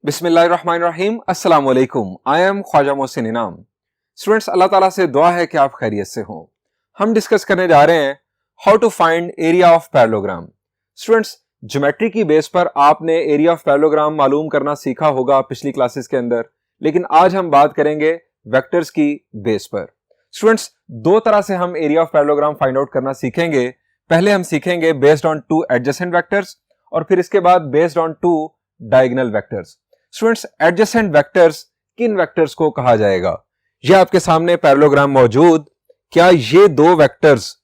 बिस्मिल्लाहिर्रहमानिर्रहीम अस्सलाम वालेकुम। आई एम ख्वाजा मोहसिन इनाम। स्टूडेंट्स, अल्लाह ताला से दुआ है कि आप खैरियत से हों। हम डिस्कस करने जा रहे हैं how to find area of parallelogram. Students, geometry की बेस पर आपने एरिया ऑफ पैरेललोग्राम मालूम करना सीखा होगा पिछली क्लासेस के अंदर, लेकिन आज हम बात करेंगे वेक्टर्स की बेस पर। स्टूडेंट्स, दो तरह से हम area of parallelogram find out करना सीखेंगे। पहले हम सीखेंगे based on two adjacent vectors और फिर इसके बाद based on two diagonal vectors. Students, adjacent vectors किन वेक्टर्स को कहा जाएगा? यह आपके सामने पैरेललोग्राम मौजूद। क्या ये दो वेक्टर्स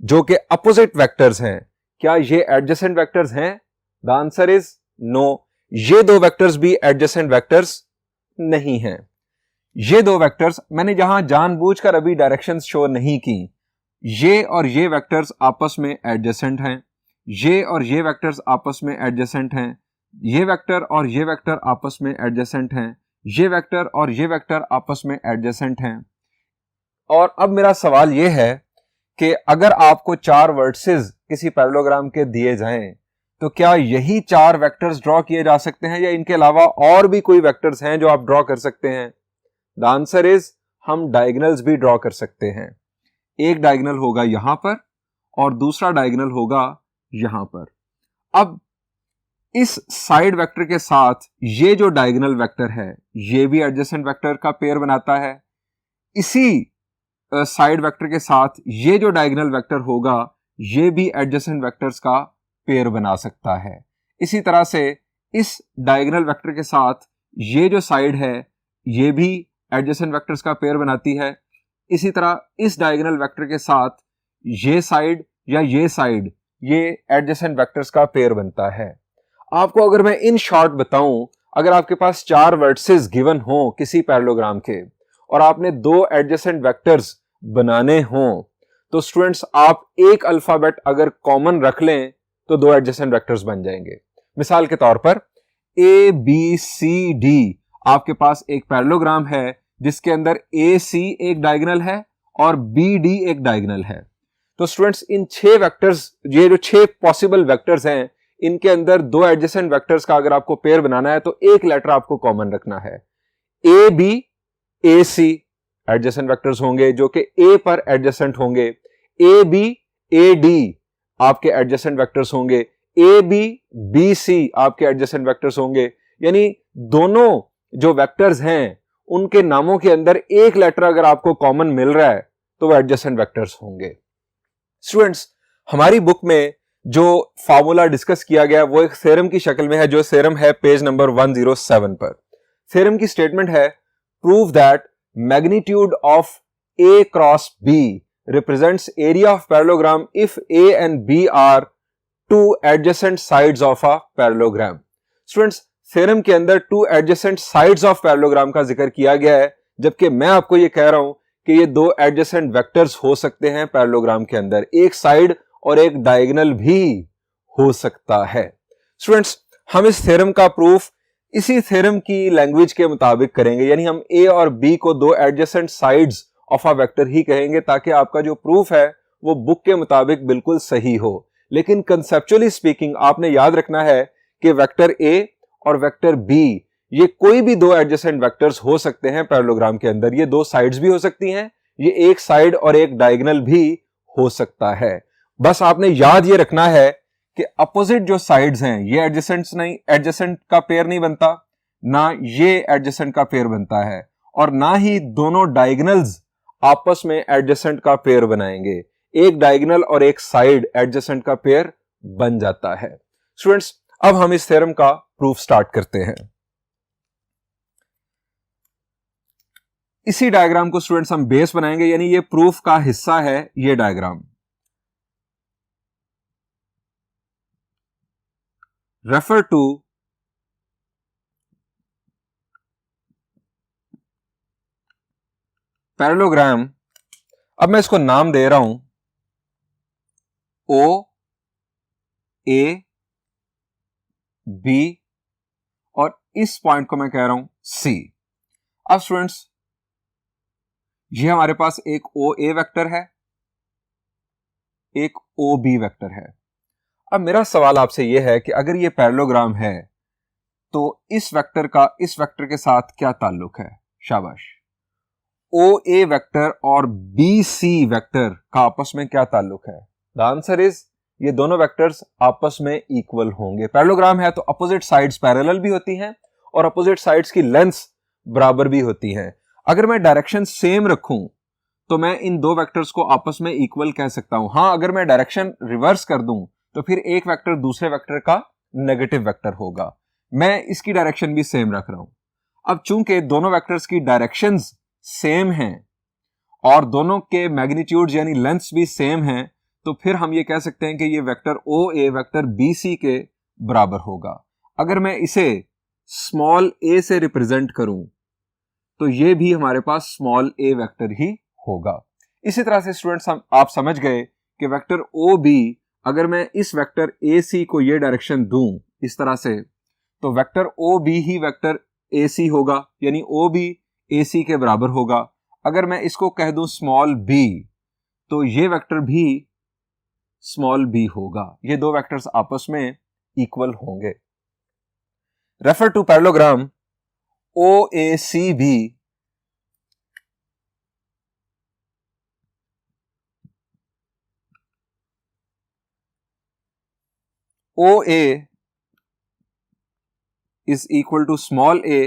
जो कि अपोजिट वेक्टर्स हैं, क्या ये एडजेसेंट वेक्टर्स हैं? The answer is no. ये दो वेक्टर्स भी एडजेसेंट वेक्टर्स नहीं हैं। ये दो वेक्टर्स, मैंने जहां जानबूझकर अभी डायरेक्शंस शो नहीं की, ये और ये वेक्टर्स आपस में एडजेसेंट हैं। ये और ये वेक्टर्स आपस में एडजेसेंट हैं। ये वेक्टर और ये वेक्टर आपस में एडजेसेंट हैं। ये वेक्टर और ये वेक्टर आपस में एडजेसेंट हैं। और अब मेरा सवाल यह है कि अगर आपको चार वर्टिसेस किसी पैरेललोग्राम के दिए जाएं, तो क्या यही चार वेक्टर्स ड्रॉ किए जा सकते हैं या इनके अलावा और भी कोई वेक्टर्स हैं जो आप ड्रॉ कर सकते हैं? द आंसर इज हम डायगोनल्स भी ड्रॉ कर सकते हैं। एक डायगोनल होगा यहां पर और दूसरा डायगोनल होगा यहां पर। अब इस साइड वेक्टर के साथ ये जो डायगोनल वेक्टर है ये भी एडजेसेंट वेक्टर का पेयर बनाता है। इसी साइड वेक्टर के साथ ये जो डायगोनल वेक्टर होगा ये भी एडजेसेंट वेक्टर्स का पेयर बना सकता है। इसी तरह से इस डायगोनल वेक्टर के साथ ये जो साइड है ये भी एडजेसेंट वेक्टर्स का पेयर बनाती है। इसी तरह इस डायगोनल वेक्टर के साथ ये साइड या ये साइड ये एडजेसेंट वेक्टर्स का पेयर बनता है। आपको अगर मैं इन शॉर्ट बताऊं, अगर आपके पास चार वर्टिसेस गिवन हो किसी पैरेललोग्राम के और आपने दो एडजेसेंट वेक्टर्स बनाने हों, तो स्टूडेंट्स आप एक अल्फाबेट अगर कॉमन रख लें तो दो एडजेसेंट वेक्टर्स बन जाएंगे। मिसाल के तौर पर ए बी सी डी, आपके पास एक पैरेललोग्राम है जिसके अंदर ए सी एक डायगोनल है और बी डी एक डायगोनल है। तो स्टूडेंट्स, इन छह वेक्टर्स, ये जो छह पॉसिबल वेक्टर्स हैं, इनके अंदर दो एडजेसेंट वेक्टर्स का अगर आपको पेयर बनाना है तो एक लेटर आपको कॉमन रखना है। A B A C adjacent vectors होंगे जो कि ए पर एडजेसेंट होंगे। ए बी ए डी आपके एडजेसेंट वेक्टर्स होंगे। ए बी बी सी आपके एडजेसेंट वेक्टर्स होंगे। यानी दोनों जो वेक्टर्स हैं उनके नामों के अंदर एक लेटर अगर आपको कॉमन मिल रहा है तो वो एडजेसेंट वेक्टर्स होंगे। स्टूडेंट्स, हमारी बुक में जो फार्मूला डिस्कस किया गया वो एक थ्योरम की शक्ल में है, जो थ्योरम है पेज नंबर 107 पर। थ्योरम की स्टेटमेंट है, prove that magnitude of A cross B represents area of parallelogram if A and B are two adjacent sides of a parallelogram. Students, theorem के अंदर two adjacent sides of parallelogram का जिक्र किया गया है, जबकि मैं आपको यह कह रहा हूं कि ये दो एडजेसेंट वेक्टर्स हो सकते हैं पैरेललोग्राम के अंदर, एक साइड और एक डायगोनल भी हो सकता है। स्टूडेंट्स, हम इस थ्योरम का प्रूफ इसी थ्योरम की लैंग्वेज के मुताबिक करेंगे, यानी हम ए और बी को दो adjacent sides of a vector ही कहेंगे ताकि आपका जो प्रूफ है वो बुक के मुताबिक बिल्कुल सही हो। लेकिन कंसेप्चुअली स्पीकिंग आपने याद रखना है कि वेक्टर ए और वेक्टर बी ये कोई भी दो एडजेसेंट वेक्टर्स हो सकते हैं पैरेललोग्राम के अंदर। ये दो साइड्स भी हो सकती हैं, ये एक साइड और एक डायगोनल भी हो सकता है। बस आपने याद ये रखना है कि अपोजिट जो साइड्स हैं ये एडजेसेंट्स नहीं, एडजेसेंट का पेयर नहीं बनता, ना ये एडजेसेंट का पेयर बनता है और ना ही दोनों डायगोनल्स आपस में एडजेसेंट का पेयर बनाएंगे। एक डायगोनल और एक साइड एडजेसेंट का पेयर बन जाता है। स्टूडेंट्स, अब हम इस थ्योरम का प्रूफ स्टार्ट करते हैं। इसी डायग्राम को स्टूडेंट्स हम बेस बनाएंगे, यानी ये प्रूफ का हिस्सा है ये डायग्राम। Refer to parallelogram. अब मैं इसको नाम दे रहा हूं ओ ए बी और इस पॉइंट को मैं कह रहा हूं सी। अब स्टूडेंट्स, ये हमारे पास एक ओ ए वेक्टर है, एक ओ बी वेक्टर है। अब मेरा सवाल आपसे यह है कि अगर ये पैरेललोग्राम है तो इस वेक्टर का इस वेक्टर के साथ क्या ताल्लुक है? शाबाश। ओ ए वेक्टर और बी सी वेक्टर का आपस में क्या ताल्लुक है? द आंसर इज ये दोनों वेक्टर्स आपस में इक्वल होंगे। पैरेललोग्राम है तो अपोजिट साइड्स पैरेलल भी होती हैं और अपोजिट साइड्स की लेंथ्स बराबर भी होती हैं। अगर मैं डायरेक्शन सेम रखूं तो मैं इन दो वेक्टर्स को आपस में इक्वल कह सकता हूं। हां, अगर मैं डायरेक्शन रिवर्स कर दूं तो फिर एक वेक्टर दूसरे वेक्टर का नेगेटिव वेक्टर होगा। मैं इसकी डायरेक्शन भी सेम रख रहा हूं। अब चूंकि दोनों वेक्टर्स की डायरेक्शंस सेम हैं और दोनों के मैग्नीट्यूड यानी लेंथ्स भी सेम हैं, तो फिर हम ये कह सकते हैं कि ये वेक्टर ओ ए वेक्टर बी सी के बराबर होगा। अगर मैं इसे स्मॉल ए से रिप्रेजेंट करूं तो ये भी हमारे पास स्मॉल ए वेक्टर ही होगा। इसी तरह से स्टूडेंट्स आप समझ गए कि वेक्टर ओ बी, अगर मैं इस वेक्टर ए सी को ये डायरेक्शन दूं इस तरह से, तो वेक्टर ओ बी ही वेक्टर ए सी होगा, यानी ओ बी ए सी के बराबर होगा। अगर मैं इसको कह दूं स्मॉल बी, तो ये वेक्टर भी स्मॉल बी होगा। ये दो वेक्टर्स आपस में इक्वल होंगे। Refer to parallelogram O A C B OA is equal to small a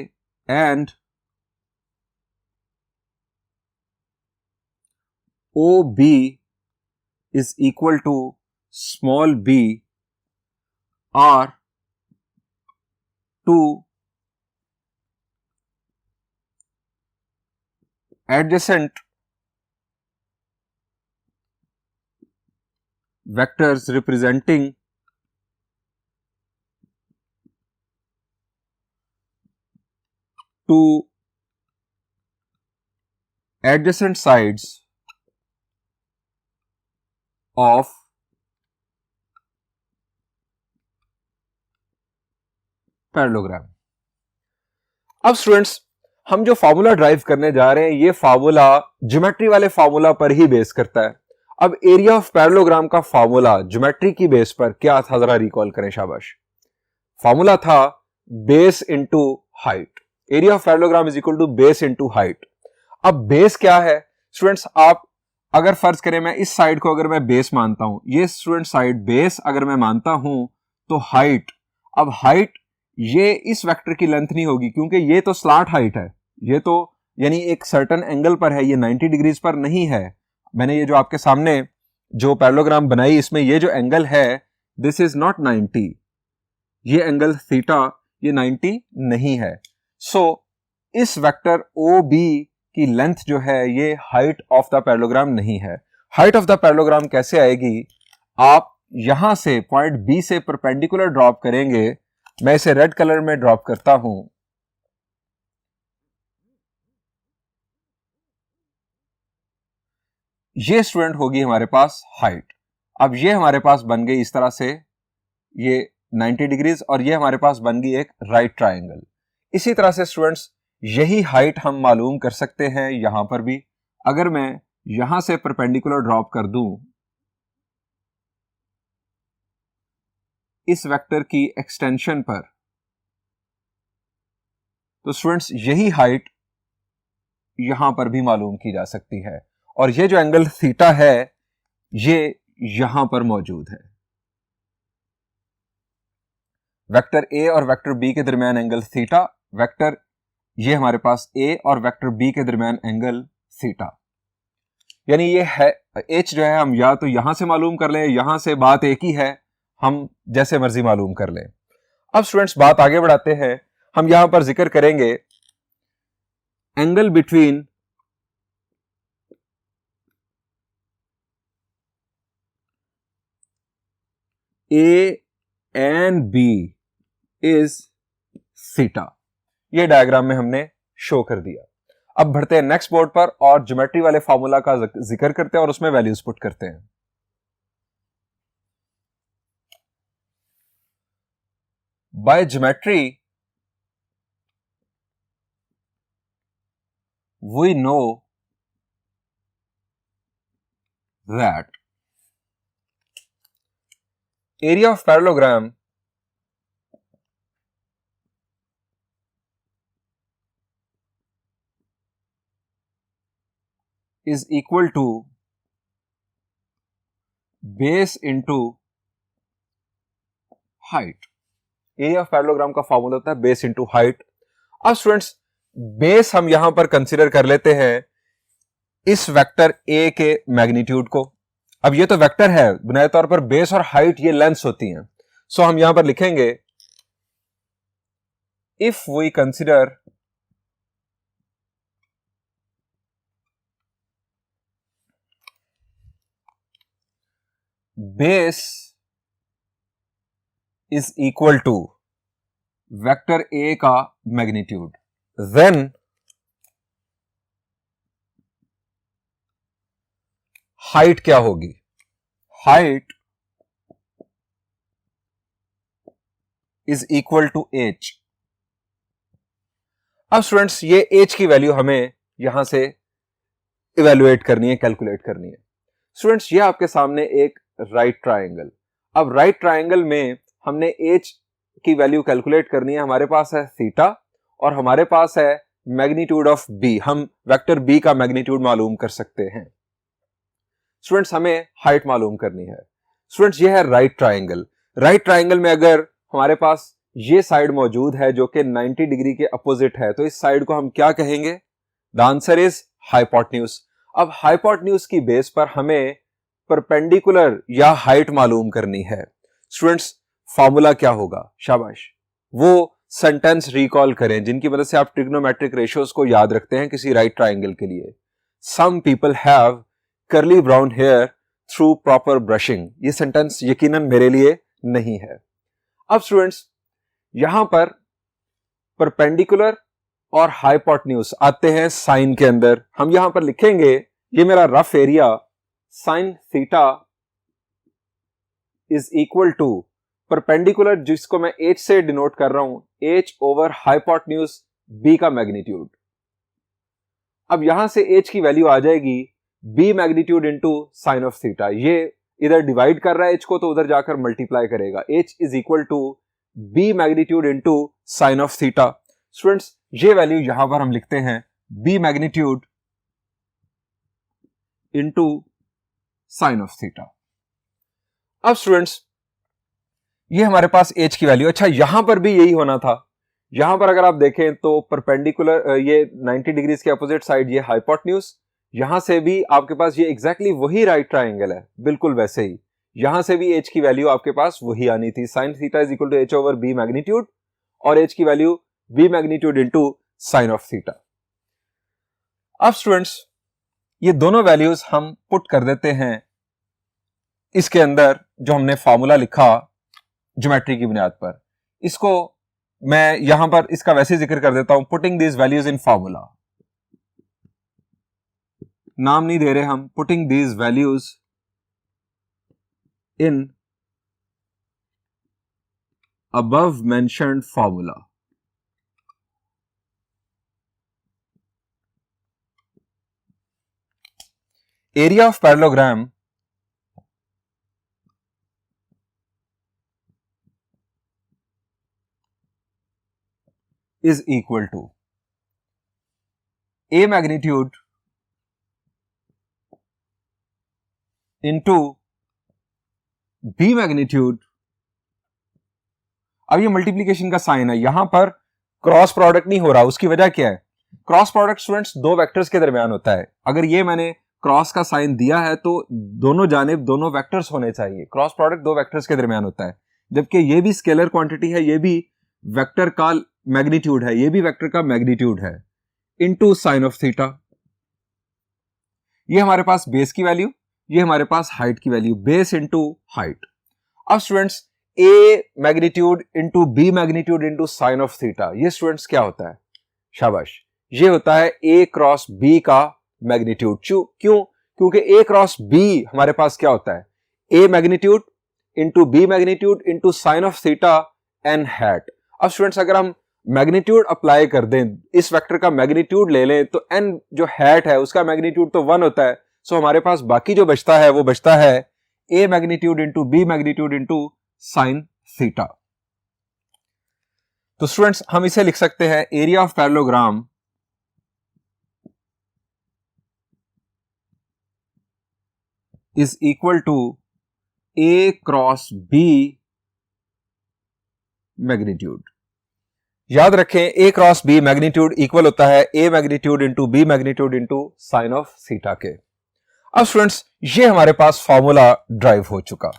and OB is equal to small b are two adjacent vectors representing two adjacent sides of parallelogram. अब students, हम जो formula drive करने जा रहे हैं ये formula geometry वाले formula पर ही बेस करता है। अब एरिया ऑफ पैरेललोग्राम का फार्मूला ज्योमेट्री की बेस पर क्या था, जरा रिकॉल करें। शाबाश। फार्मूला था base into height. Area of parallelogram is equal to base into height. अब बेस क्या है स्टूडेंट्स? आप अगर फर्ज करें मैं इस साइड को अगर मैं बेस मानता हूं, ये स्टूडेंट साइड बेस अगर मैं मानता हूं, तो हाइट, अब हाइट ये इस वेक्टर की लेंथ नहीं होगी क्योंकि ये तो स्लैंट हाइट है, ये तो यानी एक सर्टेन एंगल पर है, ये 90 डिग्रीज पर नहीं है। मैंने ये जो आपके सामने जो पैरेललोग्राम बनाई इसमें ये जो एंगल है दिस इज नॉट 90, ये एंगल थीटा ये 90 नहीं है। सो इस वेक्टर ओ बी की लेंथ जो है ये हाइट ऑफ द पैरेललोग्राम नहीं है। हाइट ऑफ द पैरेललोग्राम कैसे आएगी? आप यहां से पॉइंट बी से परपेंडिकुलर ड्रॉप करेंगे। मैं इसे रेड कलर में ड्रॉप करता हूं। ये स्टूडेंट होगी हमारे पास हाइट। अब ये हमारे पास बन गई इस तरह से ये 90 डिग्रीज और ये हमारे पास बन गई एक राइट ट्रायंगल। इसी तरह से स्टूडेंट्स यही हाइट हम मालूम कर सकते हैं यहां पर भी। अगर मैं यहां से परपेंडिकुलर ड्रॉप कर दूं इस वेक्टर की एक्सटेंशन पर, तो स्टूडेंट्स यही हाइट यहां पर भी मालूम की जा सकती है और ये जो एंगल थीटा है ये यहां पर मौजूद है। वेक्टर ए और वेक्टर बी के दरमियान एंगल थीटा, वेक्टर ये हमारे पास ए और वेक्टर बी के दरमियान एंगल थीटा, यानी ये है एच जो है हम या तो यहां से मालूम कर लें, यहां से बात एक ही है, हम जैसे मर्जी मालूम कर लें। अब स्टूडेंट्स बात आगे बढ़ाते हैं। हम यहां पर जिक्र करेंगे angle between A and B is theta. ये डायग्राम में हमने शो कर दिया। अब बढ़ते हैं नेक्स्ट बोर्ड पर और ज्योमेट्री वाले फार्मूला का जिक्र करते हैं और उसमें वैल्यूज पुट करते हैं। By geometry we know that area of parallelogram is equal to base into height. Area of parallelogram का फॉर्मूला होता है बेस इंटू हाइट। अब स्टूडेंट्स बेस हम यहां पर कंसीडर कर लेते हैं इस वेक्टर ए के मैग्नीट्यूड को। अब ये तो वेक्टर है, बुनियादी तौर पर बेस और हाइट ये लेंथ्स होती हैं। सो हम यहां पर लिखेंगे if we consider base is equal to vector A का मैग्नीट्यूड, देन हाइट क्या होगी? Height is equal to H. अब स्टूडेंट्स ये एच की वैल्यू हमें यहां से इवेल्युएट करनी है, कैलकुलेट करनी है। स्टूडेंट्स ये आपके सामने एक राइट ट्रायंगल। अब राइट ट्रायंगल में हमने एच की वैल्यू कैलकुलेट करनी है। हमारे पास है थीटा और हमारे पास है मैग्नीट्यूड ऑफ बी। हम वेक्टर बी का मैग्नीट्यूड मालूम कर सकते हैं। स्टूडेंट्स हमें हाइट मालूम करनी है। स्टूडेंट्स ये है राइट ट्रायंगल। राइट ट्रायंगल में अगर हमारे पास ये साइड मौजूद है जो कि 90 डिग्री के अपोजिट है, तो इस साइड को हम क्या कहेंगे? The answer is hypotenuse. अब हाइपोटेन्यूज की बेस पर हमें परपेंडिकुलर या हाइट मालूम करनी है। स्टूडेंट्स फॉर्मूला क्या होगा? शाबाश, वो सेंटेंस रिकॉल करें जिनकी मदद से आप ट्रिग्नोमेट्रिक रेशियोज को याद रखते हैं किसी राइट ट्रायंगल के लिए। Some people have curly brown hair through proper brushing. ये सेंटेंस यकीनन मेरे लिए नहीं है। अब स्टूडेंट्स यहां पर परपेंडिकुलर और हाइपोटेन्यूज आते हैं साइन के अंदर। हम यहां पर लिखेंगे, ये मेरा rough area, sine theta is equal to perpendicular, जिसको मैं एच से डिनोट कर रहा हूं, एच ओवर हाइपोटेन्यूज बी का मैग्नीट्यूड। अब यहां से एच की वैल्यू आ जाएगी B magnitude into sine of theta. ये इधर डिवाइड कर रहा है एच को, तो उधर जाकर मल्टीप्लाई करेगा। H is equal to B magnitude into sine of theta. Students ये वैल्यू यहां पर हम लिखते हैं B magnitude into sine of theta. अब स्टूडेंट्स ये हमारे पास एच की वैल्यू। अच्छा यहां पर भी यही होना था। यहां पर अगर आप देखें तो परपेंडिकुलर ये 90 डिग्रीज के अपोजिट साइड ये हाइपोटेन्यूज, यहां से भी आपके पास ये एग्जैक्टली वही राइट ट्रायंगल है, बिल्कुल वैसे ही। यहां से भी एच की वैल्यू आपके पास वही आनी थी, sine theta is equal to H over B magnitude, और एच की value B magnitude into sine of theta. अब स्टूडेंट्स ये दोनों वैल्यूज हम पुट कर देते हैं इसके अंदर, जो हमने फॉर्मूला लिखा ज्योमेट्री की बुनियाद पर। इसको मैं यहां पर इसका वैसे जिक्र कर देता हूं, putting these values in formula. नाम नहीं दे रहे हम, putting these values in above mentioned formula। area of parallelogram is equal to a magnitude into b magnitude। अब ये मल्टीप्लीकेशन का साइन है, यहां पर क्रॉस प्रोडक्ट नहीं हो रहा। उसकी वजह क्या है? क्रॉस प्रोडक्ट स्टूडेंट्स दो वेक्टर्स के दरमियान होता है। अगर ये मैंने क्रॉस का साइन दिया है तो दोनों जानिब दोनों वेक्टर्स होने चाहिए। क्रॉस प्रोडक्ट दो वेक्टर्स के दरमियान होता है, जबकि ये भी स्केलर क्वांटिटी है, ये भी वेक्टर का मैग्नीट्यूड है, ये भी वेक्टर का मैग्नीट्यूड है, इनटू साइन ऑफ थीटा। ये हमारे पास बेस की वैल्यू, ये हमारे पास हाइट की वैल्यू, बेस इंटू हाइट। अब students A magnitude into B magnitude into sine of theta, ये स्टूडेंट्स क्या होता है? शाबाश, ये होता है ए क्रॉस बी का मैग्नीट्यूड। क्यों? क्योंकि ए क्रॉस बी हमारे पास क्या होता है? A magnitude into B magnitude into sine of theta N hat. अब स्टूडेंट्स अगर हम मैग्नीट्यूड अप्लाई कर दें, इस वेक्टर का मैग्नीट्यूड ले लें, तो एन जो हैट है उसका मैग्नीट्यूड तो 1 होता है। सो हमारे पास बाकी जो बचता है वो बचता है A magnitude into B magnitude into sine theta. तो स्टूडेंट्स हम इसे लिख सकते हैं area of parallelogram is equal to A cross B magnitude. याद रखें A cross B magnitude equal होता है A magnitude into B magnitude into sine of theta के। अब स्टूडेंट्स ये हमारे पास फॉर्मूला ड्राइव हो चुका।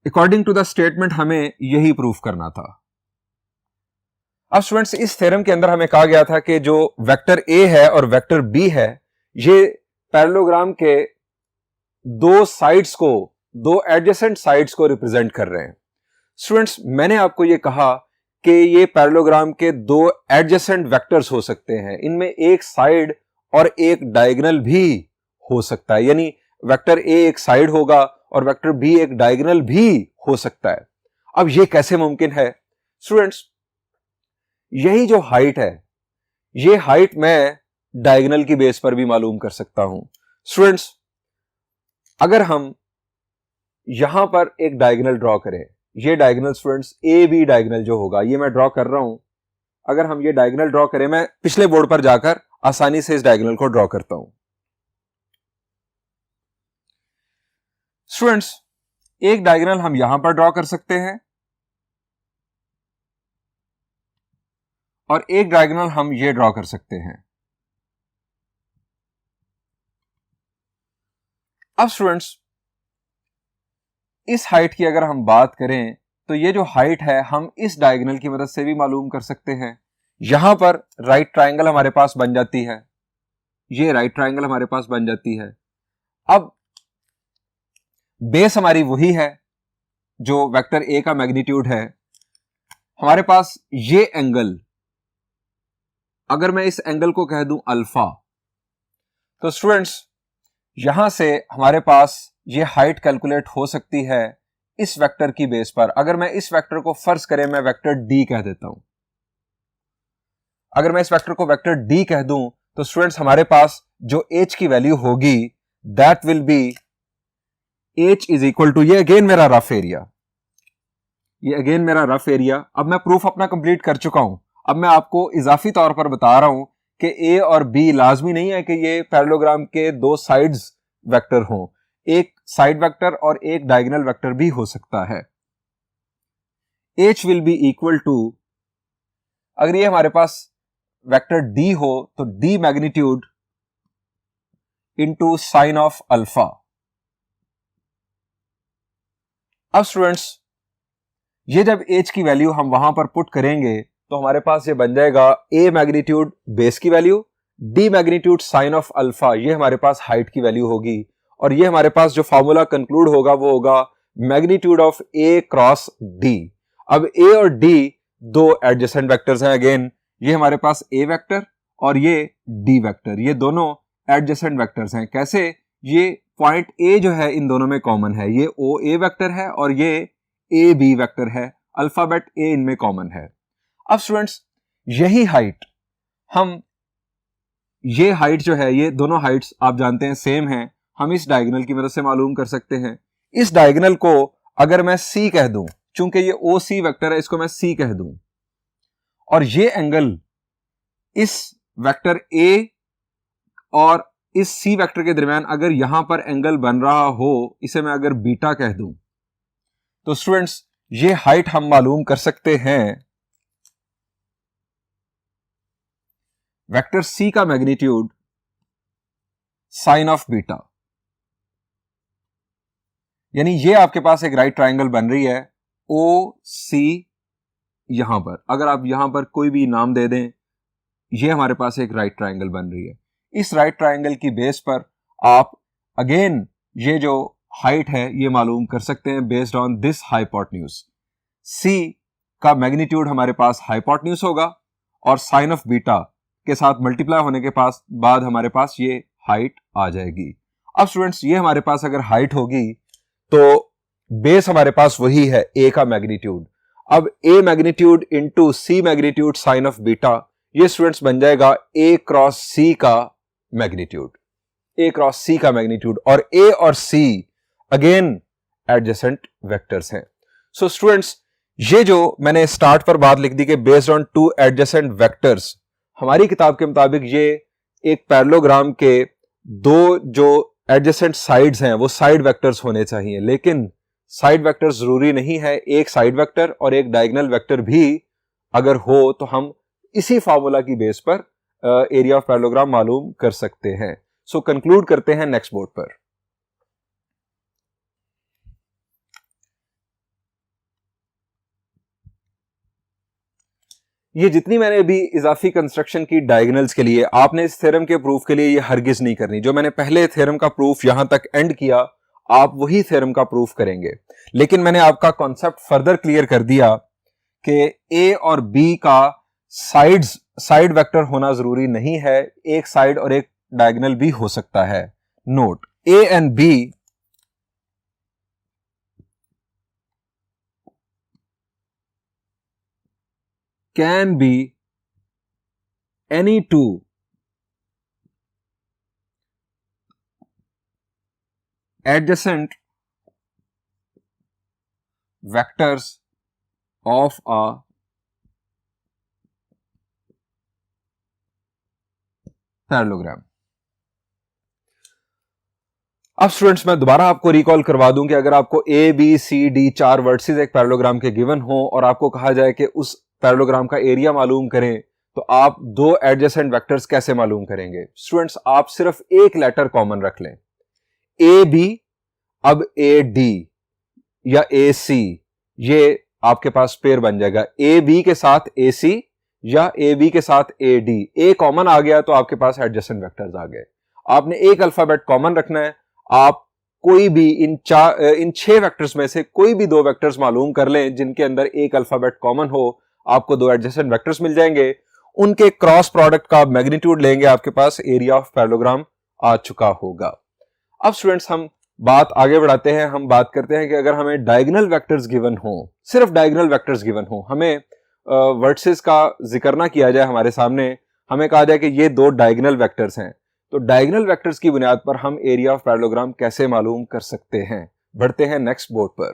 अकॉर्डिंग टू द स्टेटमेंट हमें यही प्रूफ करना था। अब स्टूडेंट्स इस थ्योरम के अंदर हमें कहा गया था कि जो वेक्टर ए है और वेक्टर बी है ये पैरेललोग्राम के दो साइड्स को, दो एडजेसेंट साइड्स को रिप्रेजेंट कर रहे हैं। स्टूडेंट्स मैंने आपको ये कहा कि ये पैरेललोग्राम के दो एडजेसेंट वेक्टर्स हो सकते हैं, इनमें एक साइड और एक डायगोनल भी हो सकता है, यानी वेक्टर ए एक साइड होगा और वेक्टर बी एक डायगोनल भी हो सकता है। अब ये कैसे मुमकिन है? स्टूडेंट्स यही जो हाइट है, ये हाइट मैं डायगोनल की बेस पर भी मालूम कर सकता हूं। स्टूडेंट्स अगर हम यहां पर एक डायगोनल ड्रॉ करें, ये diagonal students A B diagonal जो होगा ये मैं ड्रॉ कर रहा हूं। अगर हम ये डायगोनल ड्रॉ करें, मैं पिछले बोर्ड पर जाकर आसानी से इस डायगोनल को ड्रॉ करता हूं। स्टूडेंट्स एक डायगोनल हम यहां पर ड्रॉ कर सकते हैं और एक डायगोनल हम ये ड्रॉ कर सकते हैं। अब स्टूडेंट्स इस हाइट की अगर हम बात करें तो ये जो हाइट है हम इस डायगोनल की मदद से भी मालूम कर सकते हैं। यहां पर राइट ट्रायंगल हमारे पास बन जाती है, ये राइट ट्रायंगल हमारे पास बन जाती है। अब बेस हमारी वही है जो वेक्टर ए का मैग्नीट्यूड है। हमारे पास ये एंगल, अगर मैं इस एंगल को कह दूं अल्फा, तो स्टूडेंट्स यहां से हमारे पास ये हाइट कैलकुलेट हो सकती है इस वेक्टर की बेस पर। अगर मैं इस वेक्टर को फर्ज करें मैं वेक्टर डी कह देता हूं, अगर मैं इस वेक्टर को वेक्टर डी कह दूं तो स्टूडेंट्स हमारे पास जो एच की वैल्यू होगी that will be H is equal to, ये अगेन मेरा रफ एरिया, ये अगेन मेरा रफ एरिया। अब मैं प्रूफ अपना कंप्लीट कर चुका हूं। अब मैं आपको इजाफी तौर पर बता रहा हूं कि ए और बी लाजमी नहीं है कि ये पैरेललोग्राम के दो साइड्स वेक्टर हों, एक साइड वेक्टर और एक डायगोनल वेक्टर भी हो सकता है। H will be equal to, अगर ये हमारे पास वेक्टर D हो तो D magnitude into sine of alpha. अब स्टूडेंट्स ये जब H की वैल्यू हम वहां पर पुट करेंगे तो हमारे पास ये बन जाएगा A मैग्नीट्यूड बेस की value, D magnitude sine of alpha, ये हमारे पास हाइट की वैल्यू होगी। और ये हमारे पास जो फॉर्मूला कंक्लूड होगा वो होगा magnitude of A cross D. अब ए और डी दो एडजेसेंट वेक्टर्स हैं, अगेन ये हमारे पास ए वेक्टर और ये डी वेक्टर, ये दोनों एडजेसेंट वेक्टर्स हैं। कैसे? ये पॉइंट ए जो है इन दोनों में कॉमन है, ये ओ ए वेक्टर है और ये ए बी वेक्टर है, अल्फाबेट ए इनमें कॉमन है। अब स्टूडेंट्स यही हाइट हम, ये हाइट जो है, ये दोनों हाइट्स आप जानते हैं सेम हैं, हम इस डायगोनल की मदद से मालूम कर सकते हैं। इस डायगोनल को अगर मैं C कह दूं, चूंकि ये OC वेक्टर है इसको मैं C कह दूं, और ये एंगल इस वेक्टर A और इस C वेक्टर के दरमियान अगर यहां पर एंगल बन रहा हो, इसे मैं अगर बीटा कह दूं, तो स्टूडेंट्स ये हाइट हम मालूम कर सकते हैं वेक्टर C का मैग्नीट्यूड साइन ऑफ बीटा। यानी ये आपके पास एक राइट ट्रायंगल बन रही है OC, यहां पर अगर आप यहां पर कोई भी नाम दे दें, ये हमारे पास एक राइट ट्रायंगल बन रही है। इस राइट ट्रायंगल की बेस पर आप अगेन ये जो हाइट है ये मालूम कर सकते हैं based on this hypotenuse. C का मैग्नीट्यूड हमारे पास हाइपोटेन्यूज होगा और साइन ऑफ बीटा के साथ मल्टीप्लाई होने के बाद हमारे पास ये हाइट आ जाएगी। अब स्टूडेंट्स ये हमारे पास अगर हाइट होगी तो बेस हमारे पास वही है A का मैग्नीट्यूड। अब A magnitude into C magnitude sine of beta, ये स्टूडेंट्स बन जाएगा A क्रॉस C का मैग्नीट्यूड, A क्रॉस C का मैग्नीट्यूड, और A और C अगेन एडजेसेंट वेक्टर्स हैं। सो स्टूडेंट्स ये जो मैंने स्टार्ट पर बात लिख दी कि based on two adjacent vectors, हमारी किताब के मुताबिक ये एक पैरेललोग्राम के दो जो एडजेसेंट साइड्स हैं वो साइड वेक्टर्स होने चाहिए, लेकिन साइड वेक्टर जरूरी नहीं है। एक साइड वेक्टर और एक डायगोनल वेक्टर भी अगर हो तो हम इसी फार्मूला की बेस पर एरिया ऑफ पैरेललोग्राम मालूम कर सकते हैं। सो कंक्लूड करते हैं नेक्स्ट बोर्ड पर। ये जितनी मैंने अभी इजाफी कंस्ट्रक्शन की डायगोनल्स के लिए, आपने इस थ्योरम के प्रूफ के लिए ये हरगिज नहीं करनी। जो मैंने पहले थ्योरम का प्रूफ यहां तक एंड किया, आप वही थ्योरम का प्रूफ करेंगे। लेकिन मैंने आपका कॉन्सेप्ट फर्दर क्लियर कर दिया कि ए और बी का साइड वेक्टर होना जरूरी नहीं है, एक साइड और एक डायगोनल भी हो सकता है। Note, A and B can be any two adjacent vectors of a parallelogram. अब स्टूडेंट्स मैं दोबारा आपको रिकॉल करवा दूं कि अगर आपको A B C D 4 vertices एक पैरेललोग्राम के गिवन हो और आपको कहा जाए कि उस पैरेललोग्राम का एरिया मालूम करें, तो आप दो एडजेसेंट वेक्टर्स कैसे मालूम करेंगे? स्टूडेंट्स आप सिर्फ एक लेटर कॉमन रख लें, ए बी। अब ए डी या ए सी, ये आपके पास पेयर बन जाएगा, ए बी के साथ ए सी या ए बी के साथ ए डी। ए कॉमन आ गया तो आपके पास एडजेसेंट वेक्टर्स आ गए। आपने एक अल्फाबेट कॉमन रखना है। आप कोई भी इन 6 वेक्टर्स में से कोई भी 2 वेक्टर्स मालूम कर लें जिनके अंदर एक अल्फाबेट कॉमन हो, आपको 2 एडजेसेंट वेक्टर्स मिल जाएंगे। उनके क्रॉस प्रोडक्ट का मैग्नीट्यूड लेंगे, आपके पास एरिया ऑफ पैरेललोग्राम आ चुका होगा। अब स्टूडेंट्स हम बात आगे बढ़ाते हैं। हम बात करते हैं कि अगर हमें डायगोनल वेक्टर्स गिवन हो, सिर्फ डायगोनल वेक्टर्स गिवन हो, हमें वर्टिसेस का जिक्र ना किया जाए हमारे सामने, हमें कहा जाए कि ये 2 डायगोनल वेक्टर्स हैं, तो डायगोनल वेक्टर्स की बुनियाद पर हम एरिया ऑफ पैरेललोग्राम कैसे मालूम कर सकते हैं? बढ़ते हैं नेक्स्ट बोर्ड पर।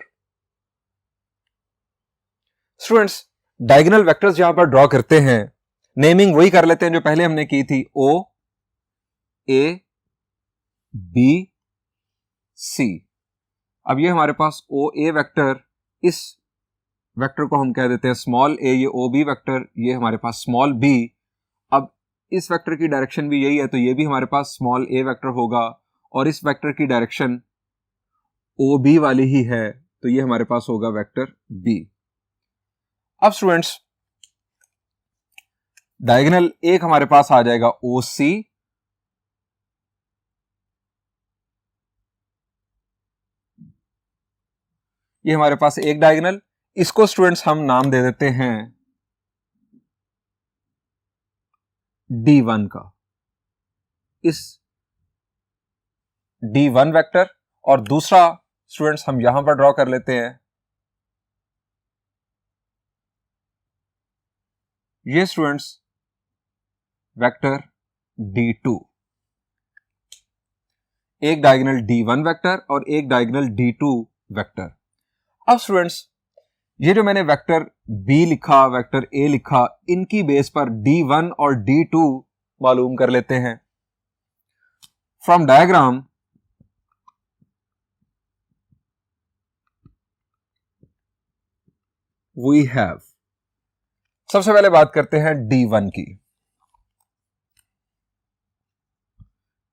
स्टूडेंट्स डायगोनल वेक्टर्स जहां पर ड्रॉ करते हैं, नेमिंग वही कर लेते हैं जो पहले हमने की थी, ओ ए बी सी। अब ये हमारे पास ओ ए वेक्टर, इस वेक्टर को हम कह देते हैं स्मॉल ए, ये ओ बी वेक्टर, ये हमारे पास स्मॉल बी। अब इस वेक्टर की डायरेक्शन भी यही है, तो ये भी हमारे पास स्मॉल ए वेक्टर होगा, और इस वेक्टर की डायरेक्शन ओ बी वाली ही है, तो ये हमारे पास होगा वेक्टर बी। अब स्टूडेंट्स डायगोनल एक हमारे पास आ जाएगा ओ सी, ये हमारे पास एक डायगोनल, इसको स्टूडेंट्स हम नाम दे देते हैं D1 का, इस D1 वेक्टर, और दूसरा स्टूडेंट्स हम यहां पर ड्रॉ कर लेते हैं, ये स्टूडेंट्स वेक्टर D2। एक डायगोनल D1 वेक्टर और एक डायगोनल D2 वेक्टर। अब स्टूडेंट्स ये जो मैंने वेक्टर B लिखा, वेक्टर A लिखा, इनकी बेस पर D1 और D2 मालूम कर लेते हैं। फ्रॉम डायग्राम वी हैव, सबसे पहले बात करते हैं D1 की।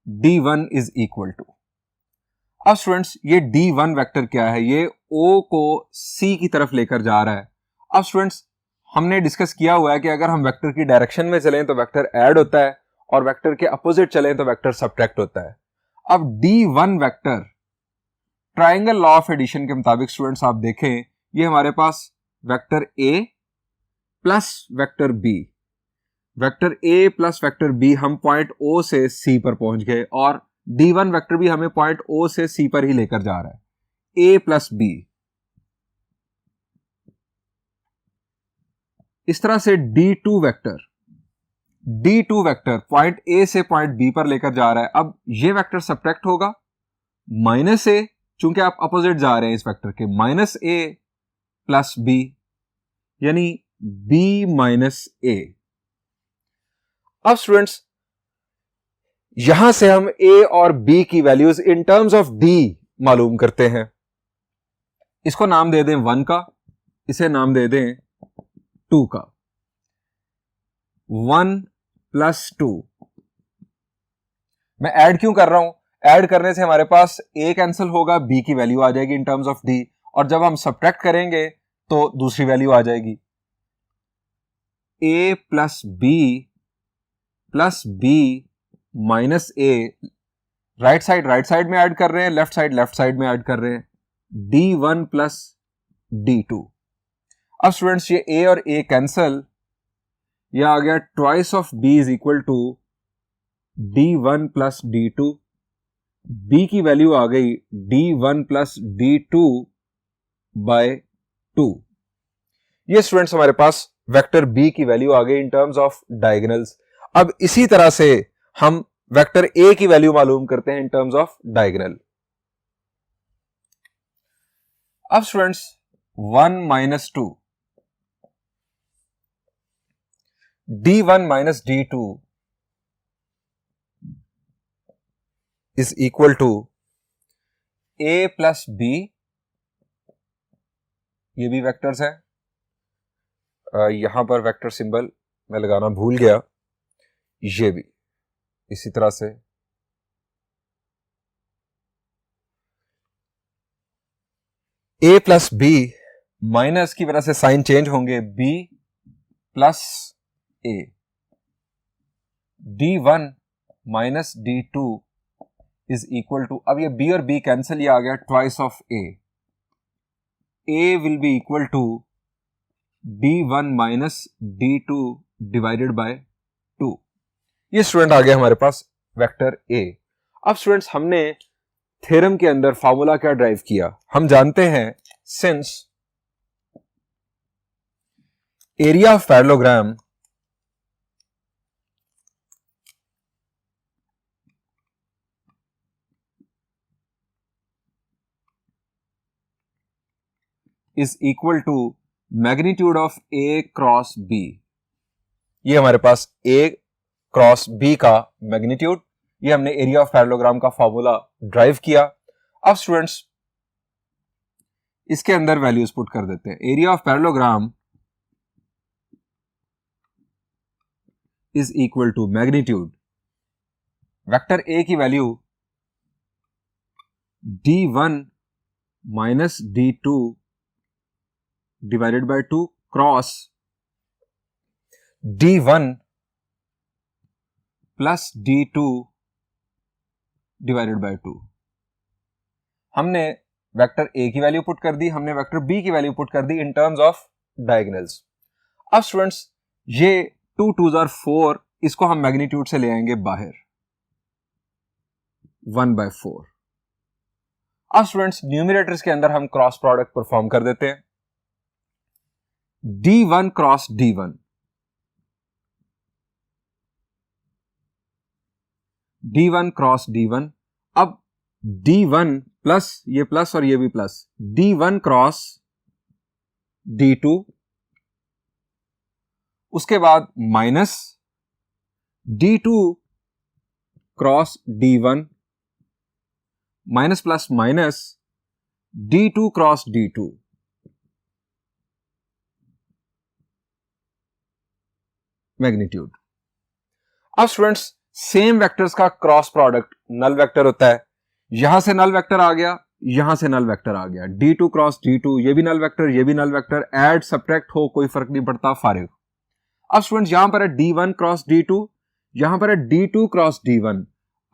D1 इज इक्वल टू, अब स्टूडेंट्स ये D1 वेक्टर क्या है? ये O को C की तरफ लेकर जा रहा है। अब स्टूडेंट्स हमने डिस्कस किया हुआ है कि अगर हम वेक्टर की डायरेक्शन में चलें तो वेक्टर ऐड होता है, और वेक्टर के अपोजिट चलें तो वेक्टर सबट्रैक्ट होता है। अब D1 vector triangle law of addition के मुताबिक स्टूडेंट्स आप देखें, ये हमारे पास vector A plus vector B, vector A plus vector B, हम पॉइंट O से C पर पहुंच गए, और D1 वेक्टर भी हमें पॉइंट O से C पर ही लेकर जा रहा है, A प्लस B। इस तरह से D2 वेक्टर पॉइंट A से पॉइंट B पर लेकर जा रहा है। अब ये वेक्टर सबट्रैक्ट होगा, माइनस A, चूंकि आप अपोजिट जा रहे हैं इस वेक्टर के, माइनस A प्लस B, यानी B माइनस A। अब स्टूडेंट्स यहां से हम ए और बी की values in terms of D मालूम करते हैं। इसको नाम दे दें 1 का, इसे नाम दे दें 2 का। 1 प्लस 2, मैं ऐड क्यों कर रहा हूं? ऐड करने से हमारे पास ए कैंसिल होगा, बी की वैल्यू आ जाएगी इन टर्म्स ऑफ डी, और जब हम सब्ट्रैक्ट करेंगे तो दूसरी वैल्यू आ जाएगी। ए प्लस बी माइनस ए, राइट साइड में ऐड कर रहे हैं, लेफ्ट साइड में ऐड कर रहे हैं। D1 plus D2। अब स्टूडेंट्स ये ए और ए कैंसल, यह आ गया twice of B is equal to D1 plus D2। B की वैल्यू आ गई D1 प्लस D2 बाय 2। ये स्टूडेंट्स हमारे पास वेक्टर बी की वैल्यू आ गई इन टर्म्स ऑफ डायगोनल्स। अब इसी तरह से हम वेक्टर ए की वैल्यू मालूम करते हैं इन टर्म्स ऑफ डायगोनल। अब students 1 minus 2, D1 minus D2 is equal to A plus B, ये भी वेक्टर्स है। यहां पर वेक्टर सिंबल मैं लगाना भूल गया, ये भी इसी तरह से ए प्लस बी, माइनस की वजह से साइन चेंज होंगे, B plus A. D1 minus D2 is equal to, अब ये बी और बी कैंसिल, ये आ गया twice of A. A will be equal to D1 minus D2 divided by 2। ये स्टूडेंट आ गया हमारे पास वेक्टर ए। अब स्टूडेंट्स हमने थ्योरम के अंदर फॉर्मूला क्या ड्राइव किया? हम जानते हैं since area of parallelogram is equal to magnitude of A cross B. ये हमारे पास ए क्रॉस बी का मैग्नीट्यूड, ये हमने एरिया ऑफ पैरेललोग्राम का फॉर्मूला ड्राइव किया। अब स्टूडेंट्स इसके अंदर वैल्यूज पुट कर देते हैं। Area of parallelogram is equal to magnitude, vector A की value D1 minus D2 divided by 2 cross D1 plus D2 divided by 2। हमने वेक्टर ए की वैल्यू पुट कर दी, हमने वेक्टर बी की वैल्यू पुट कर दी इन टर्म्स ऑफ डायगोनल्स। अब students ये 2 2s are 4, इसको हम मैग्नीट्यूड से ले आएंगे बाहर, 1/4। अब स्टूडेंट्स न्यूमरेटर्स के अंदर हम क्रॉस प्रोडक्ट परफॉर्म कर देते हैं। D1 cross D1, D1 cross D1। अब D1 प्लस, ये प्लस और ये भी प्लस, D1 क्रॉस D2, उसके बाद minus D2 cross D1, minus plus minus D2 cross D2। Magnitude. अब स्टूडेंट्स सेम वेक्टर्स का क्रॉस प्रोडक्ट नल वेक्टर होता है। यहां से नल वेक्टर आ गया, यहां से नल वेक्टर आ गया, D2 क्रॉस D2, ये भी नल वेक्टर, ये भी नल वेक्टर, ऐड सब्ट्रैक्ट हो कोई फर्क नहीं पड़ता, फारिग। अब स्टूडेंट्स यहां पर है D1 क्रॉस D2, यहां पर है D2 क्रॉस D1।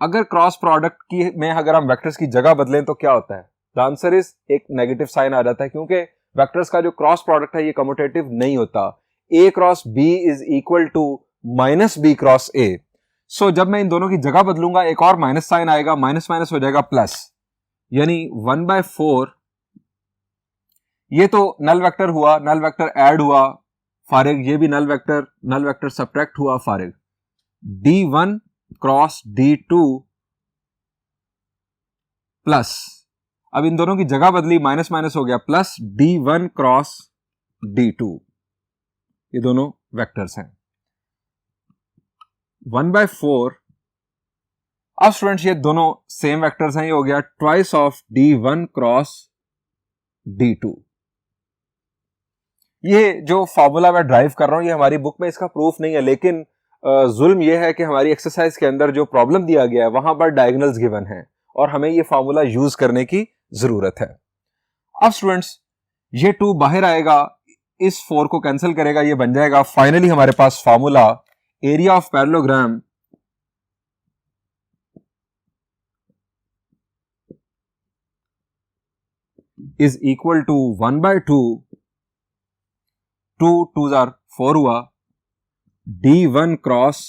अगर क्रॉस प्रोडक्ट की में अगर हम वेक्टर्स की जगह बदलें तो क्या होता है? द आंसर इज एक नेगेटिव साइन आ जाता है, क्योंकि वेक्टर्स का जो क्रॉस प्रोडक्ट है ये कम्यूटेटिव नहीं होता। A cross B is equal to minus B cross A। So जब मैं इन दोनों की जगह बदलूंगा एक और माइनस साइन आएगा, माइनस माइनस हो जाएगा प्लस, यानी 1/4। ये तो नल वेक्टर हुआ, नल वेक्टर ऐड हुआ, फारिग, ये भी नल वेक्टर सब्ट्रैक्ट हुआ, फारिग। D1 क्रॉस D2 प्लस, अब इन दोनों की जगह बदली, माइनस माइनस हो गया प्लस, D1 क्रॉस D2। ये दोनों वेक्टर्स हैं। 1/4 अब स्टूडेंट्स ये दोनों सेम वेक्टर्स हैं, ये हो गया twice of d1 cross d2। ये जो फॉर्मूला मैं ड्राइव कर रहा हूं ये हमारी बुक में इसका प्रूफ नहीं है, लेकिन जुल्म ये है कि हमारी एक्सरसाइज के अंदर जो प्रॉब्लम दिया गया है वहां पर डायगोनल्स गिवन है और हमें ये फॉर्मूला यूज करने की जरूरत है। अब स्टूडेंट्स ये 2 बाहर आएगा, इस 4 को कैंसिल करेगा, ये बन जाएगा फाइनली हमारे पास formula area of parallelogram is equal to 1/2, 2 2s are 4 हुआ, d1 क्रॉस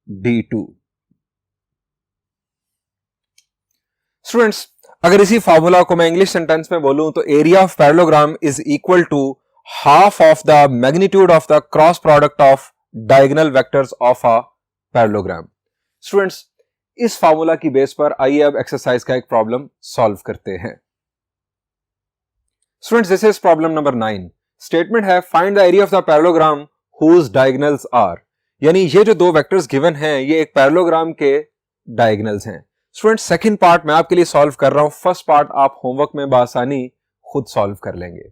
d2। स्टूडेंट्स अगर इसी फॉर्मूला को मैं इंग्लिश सेंटेंस में बोलूं तो area of parallelogram is equal to half of the magnitude of the cross product of diagonal vectors of a parallelogram. Students इस formula की बेस पर आइए अब एक्सरसाइज का एक प्रॉब्लम सॉल्व करते हैं। Students this is problem number 9। Statement है find the area of the parallelogram whose diagonals are, यानी ये जो 2 वेक्टर्स गिवन हैं ये एक पैरेललोग्राम के डायगोनल्स हैं। स्टूडेंट्स सेकंड पार्ट मैं आपके लिए सॉल्व कर रहा हूं, फर्स्ट पार्ट आप होमवर्क में बासानी खुद सॉल्व कर लेंगे।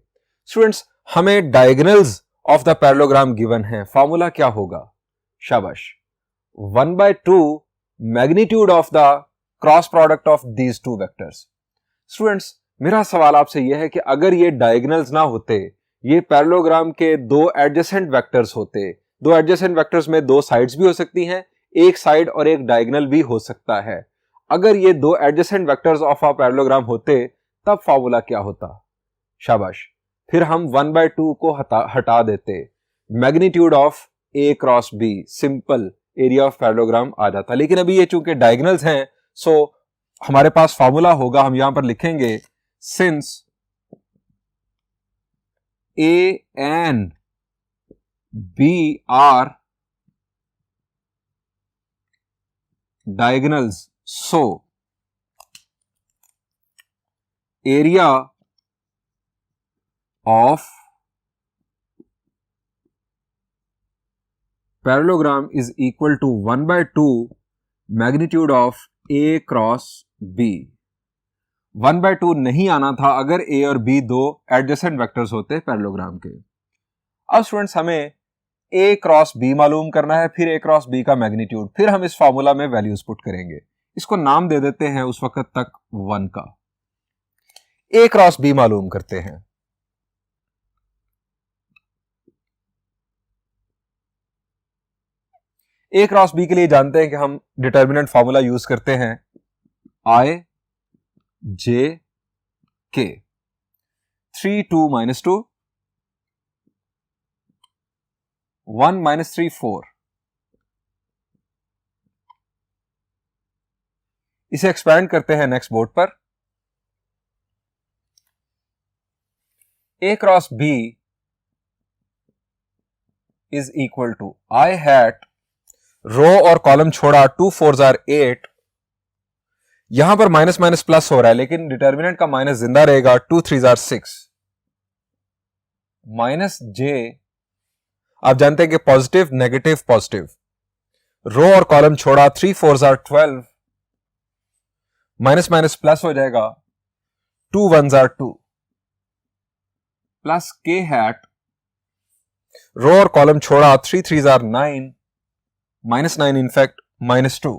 स्टूडेंट्स हमें diagonals of the parallelogram given है, फॉर्मूला क्या होगा? शाबाश, 1/2 magnitude of the cross product of these 2 vectors. Students मेरा सवाल आपसे यह है कि अगर ये डायगोनल्स ना होते, ये पैरेललोग्राम के 2 एडजेसेंट वेक्टर्स होते, 2 एडजेसेंट वेक्टर्स में 2 साइड्स भी हो सकती हैं, एक साइड और एक डायगोनल भी हो सकता है। अगर ये 2 adjacent vectors of a parallelogram होते तब फॉर्मूला क्या होता? शाबाश, फिर हम 1/2 को हटा देते, magnitude of A cross B, simple area of parallelogram आ जाता। लेकिन अभी ये चूंकि डायगोनल्स हैं सो हमारे पास फॉर्मूला होगा, हम यहां पर लिखेंगे since A and B are diagonals, so area of parallelogram is equal to 1/2 magnitude of A cross B। 1/2 नहीं आना था अगर A और B 2 एडजेसेंट वेक्टर्स होते पैरेललोग्राम के। अब स्टूडेंट्स हमें A क्रॉस B मालूम करना है, फिर A क्रॉस B का मैग्नीट्यूड, फिर हम इस फॉर्मूला में वैल्यूज पुट करेंगे। इसको नाम दे देते हैं उस वक्त तक 1 का। A क्रॉस B मालूम करते हैं। A क्रॉस B के लिए जानते हैं कि हम डिटर्मिनेंट फॉर्मूला यूज करते हैं I J K, 3 2 - 2, 1 - 3 4। इसे एक्सपैंड करते हैं नेक्स्ट बोर्ड पर। A cross B is equal to I hat, row और कॉलम छोड़ा, 2 4s are 8, यहां पर माइनस माइनस प्लस हो रहा है लेकिन डिटर्मिनेंट का माइनस जिंदा रहेगा, 2 3s are 6, माइनस जे, आप जानते हैं कि पॉजिटिव नेगेटिव पॉजिटिव, रो और कॉलम छोड़ा, 3 4s are 12, minus minus plus हो जाएगा, 2 1s are 2, प्लस के हैट, रो और कॉलम छोड़ा, 3 3s are 9, माइनस 9 in fact -2।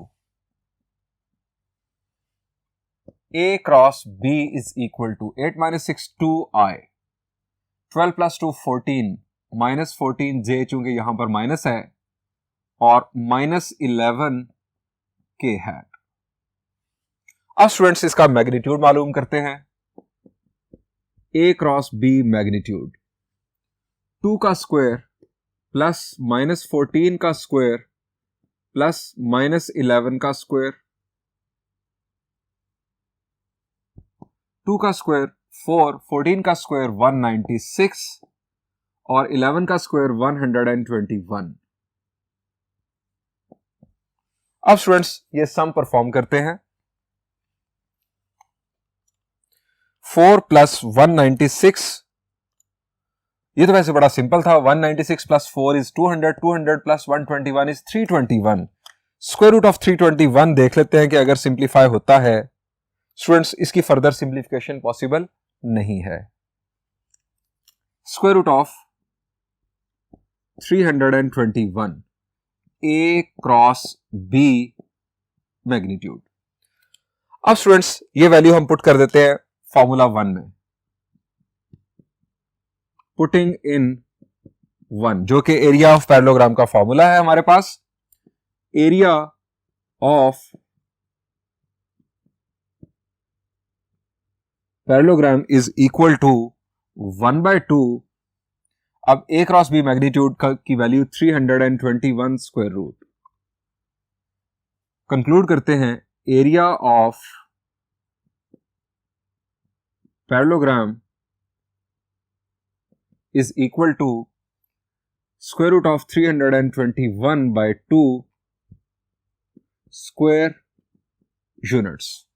A cross B is equal to 8 - 6 2i, 12 + 2 14, -14 J चूंकि यहां पर माइनस है, और -11 K हैट। अब स्टूडेंट्स इसका मैग्नीट्यूड मालूम करते हैं। A क्रॉस B मैग्नीट्यूड 2 का स्क्वायर प्लस -14 का स्क्वायर प्लस -11 का स्क्वायर, 2 का स्क्वायर 4, 14 का स्क्वायर 196 और 11 का स्क्वायर 121। अब स्टूडेंट्स ये सम परफॉर्म करते हैं। 4 + 196, ये तो वैसे बड़ा सिंपल था, 196 + 4 is 200, 200 + 121 is 321। Square root of 321 देख लेते हैं कि अगर सिंप्लीफाई होता है स्टूडेंट्स, इसकी फर्दर सिंप्लीफिकेशन पॉसिबल नहीं है। Square root of 321 A cross B magnitude. अब स्टूडेंट्स ये वैल्यू हम पुट कर देते हैं फॉर्मूला 1 में, पुटिंग इन 1, जो कि एरिया ऑफ पैरेललोग्राम का फॉर्मूला है हमारे पास। Area of parallelogram is equal to 1/2। अब ए क्रॉस बी मैग्नीट्यूड की वैल्यू 321 स्क्वायर रूट। कंक्लूड करते हैं area of parallelogram is equal to square root of 321/2 square units.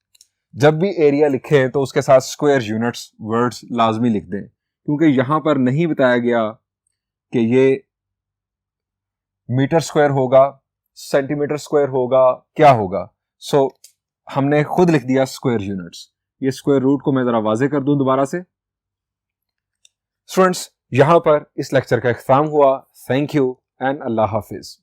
जब भी एरिया लिखें तो उसके साथ स्क्वायर यूनिट्स वर्ड्स लाजमी लिख दें, क्योंकि यहां पर नहीं बताया गया कि ये मीटर स्क्वायर होगा, सेंटीमीटर स्क्वायर होगा, क्या होगा। सो हमने खुद लिख दिया स्क्वायर यूनिट्स। ये स्क्वायर रूट को मैं जरा वाजे कर दूं दोबारा से। स्टूडेंट्स, यहां पर इस लेक्चर का इख्तिताम हुआ। Thank you and Allah Hafiz.